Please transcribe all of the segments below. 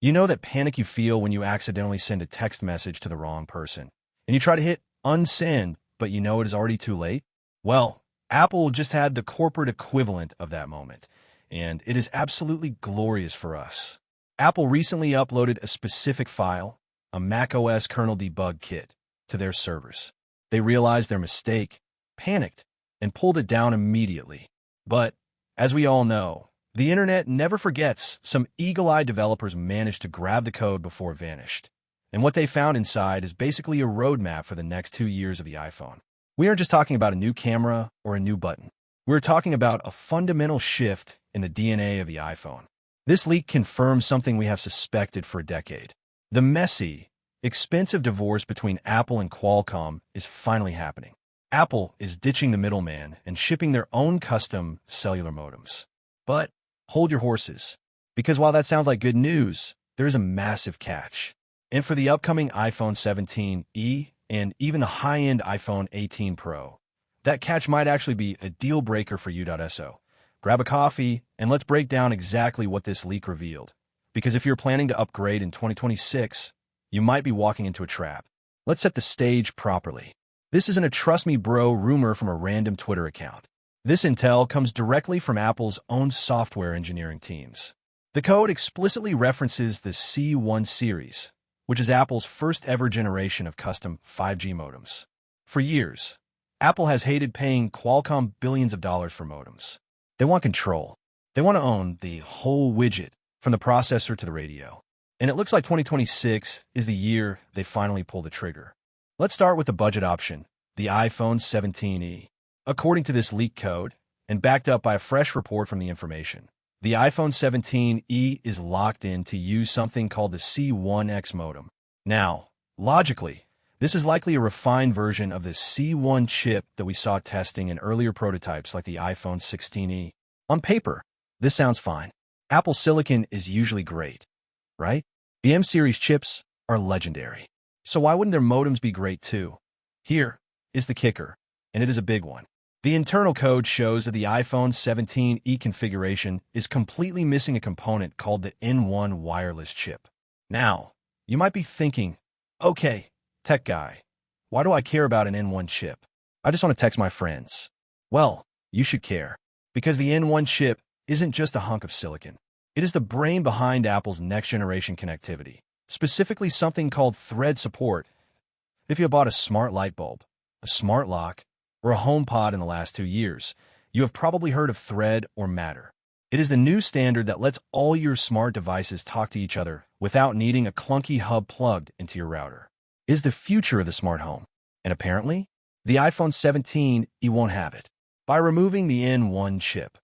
You know that panic you feel when you accidentally send a text message to the wrong person, and you try to hit unsend, but you know it is already too late? Well, Apple just had the corporate equivalent of that moment, and it is absolutely glorious for us. Apple recently uploaded a specific file, a macOS kernel debug kit, to their servers. They realized their mistake, panicked, and pulled it down immediately. But, as we all know, the internet never forgets. Some eagle-eyed developers managed to grab the code before it vanished. And what they found inside is basically a roadmap for the next 2 years of the iPhone. We aren't just talking about a new camera or a new button. We're talking about a fundamental shift in the DNA of the iPhone. This leak confirms something we have suspected for a decade. The messy, expensive divorce between Apple and Qualcomm is finally happening. Apple is ditching the middleman and shipping their own custom cellular modems. But hold your horses, because while that sounds like good news, there is a massive catch. And for the upcoming iPhone 17e and even the high-end iPhone 18 Pro, that catch might actually be a deal breaker for you.so. Grab a coffee, and let's break down exactly what this leak revealed. Because if you're planning to upgrade in 2026, you might be walking into a trap. Let's set the stage properly. This isn't a trust me bro rumor from a random Twitter account. This intel comes directly from Apple's own software engineering teams. The code explicitly references the C1 series, which is Apple's first ever generation of custom 5G modems. For years, Apple has hated paying Qualcomm billions of dollars for modems. They want control. They want to own the whole widget, from the processor to the radio. And it looks like 2026 is the year they finally pull the trigger. Let's start with the budget option, the iPhone 17e. According to this leak code, and backed up by a fresh report from The Information, the iPhone 17e is locked in to use something called the C1X modem. Now, logically, this is likely a refined version of the C1 chip that we saw testing in earlier prototypes like the iPhone 16e. On paper, this sounds fine. Apple silicon is usually great, right? The M-series chips are legendary. So why wouldn't their modems be great too? Here is the kicker, and it is a big one. The internal code shows that the iPhone 17e configuration is completely missing a component called the N1 wireless chip. Now, you might be thinking, okay, tech guy, why do I care about an N1 chip? I just want to text my friends. Well, you should care, because the N1 chip isn't just a hunk of silicon. It is the brain behind Apple's next-generation connectivity, specifically something called thread support. If you have bought a smart light bulb, a smart lock, or a HomePod in the last 2 years, you have probably heard of Thread or Matter. It is the new standard that lets all your smart devices talk to each other without needing a clunky hub plugged into your router. It is the future of the smart home, and apparently, the iPhone 17e won't have it. By removing the N1 chip,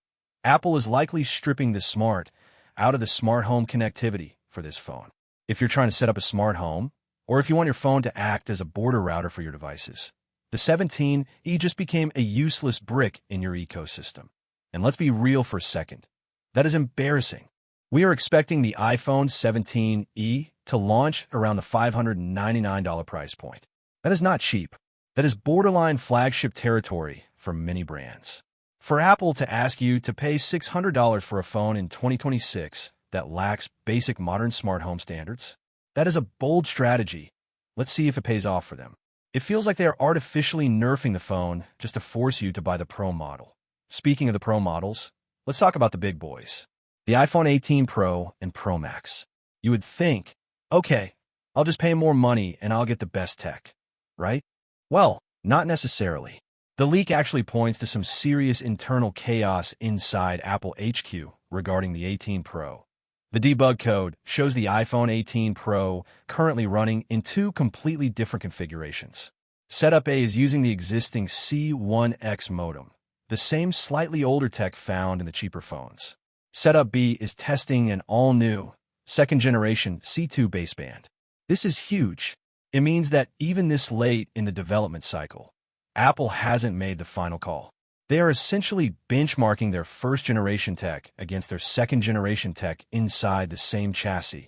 Apple is likely stripping the smart out of the smart home connectivity for this phone. If you're trying to set up a smart home, or if you want your phone to act as a border router for your devices, the 17e just became a useless brick in your ecosystem. And let's be real for a second. That is embarrassing. We are expecting the iPhone 17e to launch around the $599 price point. That is not cheap. That is borderline flagship territory for many brands. For Apple to ask you to pay $600 for a phone in 2026 that lacks basic modern smart home standards, that is a bold strategy. Let's see if it pays off for them. It feels like they are artificially nerfing the phone just to force you to buy the Pro model. Speaking of the Pro models, let's talk about the big boys. The iPhone 18 Pro and Pro Max. You would think, okay, I'll just pay more money and I'll get the best tech, right? Well, not necessarily. The leak actually points to some serious internal chaos inside Apple HQ regarding the 18 Pro. The debug code shows the iPhone 18 Pro currently running in 2 completely different configurations. Setup A is using the existing C1X modem, the same slightly older tech found in the cheaper phones. Setup B is testing an all-new, second-generation C2 baseband. This is huge. It means that even this late in the development cycle, Apple hasn't made the final call. They are essentially benchmarking their first-generation tech against their second-generation tech inside the same chassis.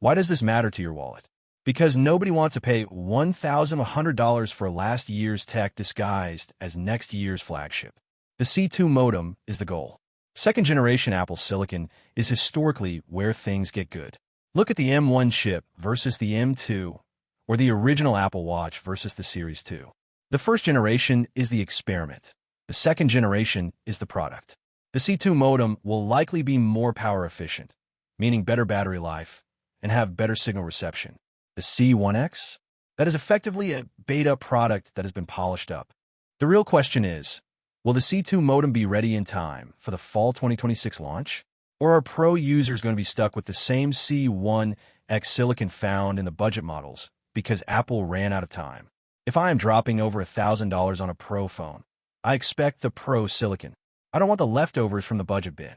Why does this matter to your wallet? Because nobody wants to pay $1,100 for last year's tech disguised as next year's flagship. The C2 modem is the goal. Second-generation Apple silicon is historically where things get good. Look at the M1 chip versus the M2, or the original Apple Watch versus the Series 2. The first generation is the experiment. The second generation is the product. The C2 modem will likely be more power efficient, meaning better battery life, and have better signal reception. The C1X? That is effectively a beta product that has been polished up. The real question is, will the C2 modem be ready in time for the fall 2026 launch? Or are pro users going to be stuck with the same C1X silicon found in the budget models because Apple ran out of time? If I am dropping over $1,000 on a Pro phone, I expect the Pro silicon. I don't want the leftovers from the budget bin.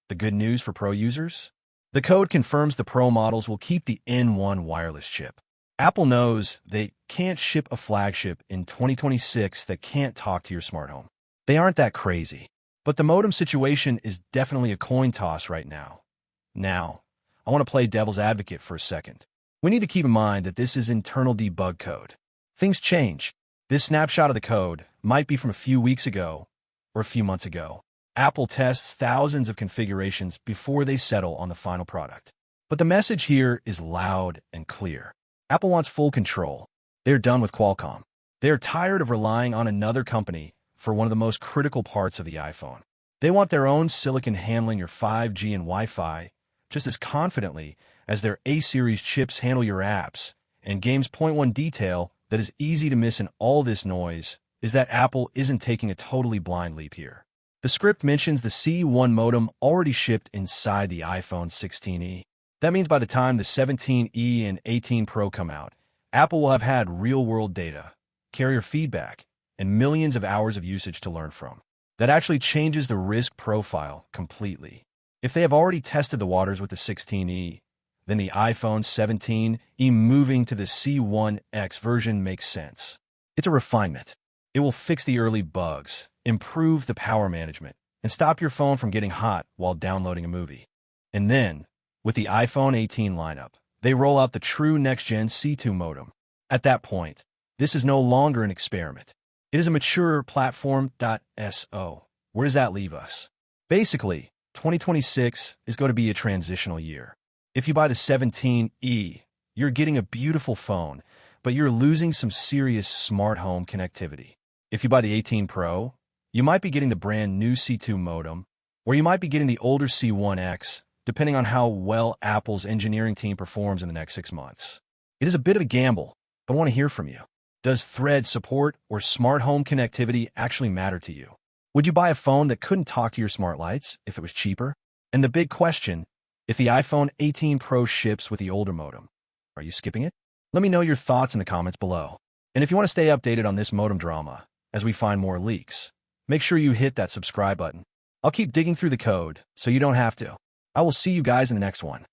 The good news for Pro users? The code confirms the Pro models will keep the N1 wireless chip. Apple knows they can't ship a flagship in 2026 that can't talk to your smart home. They aren't that crazy. But the modem situation is definitely a coin toss right now. Now, I want to play devil's advocate for a second. We need to keep in mind that this is internal debug code. Things change. This snapshot of the code might be from a few weeks ago or a few months ago. Apple tests thousands of configurations before they settle on the final product. But the message here is loud and clear. Apple wants full control. They're done with Qualcomm. They're tired of relying on another company for one of the most critical parts of the iPhone. They want their own silicon handling your 5G and Wi-Fi just as confidently as their A-series chips handle your apps and games. Point one detail that is easy to miss in all this noise is that Apple isn't taking a totally blind leap here. The script mentions the C1 modem already shipped inside the iPhone 16e. That means by the time the 17e and 18 Pro come out, Apple will have had real-world data, carrier feedback, and millions of hours of usage to learn from. That actually changes the risk profile completely. If they have already tested the waters with the 16e, then the iPhone 17e moving to the C1X version makes sense. It's a refinement. It will fix the early bugs, improve the power management, and stop your phone from getting hot while downloading a movie. And then, with the iPhone 18 lineup, they roll out the true next-gen C2 modem. At that point, this is no longer an experiment. It is a mature platform. So, where does that leave us? Basically, 2026 is going to be a transitional year. If you buy the 17e, you're getting a beautiful phone, but you're losing some serious smart home connectivity. If you buy the 18 Pro, you might be getting the brand new C2 modem, or you might be getting the older C1X, depending on how well Apple's engineering team performs in the next 6 months. It is a bit of a gamble, but I want to hear from you. Does Thread support or smart home connectivity actually matter to you? Would you buy a phone that couldn't talk to your smart lights if it was cheaper? And the big question, if the iPhone 18 Pro ships with the older modem, are you skipping it? Let me know your thoughts in the comments below. And if you want to stay updated on this modem drama as we find more leaks, make sure you hit that subscribe button. I'll keep digging through the code so you don't have to. I will see you guys in the next one.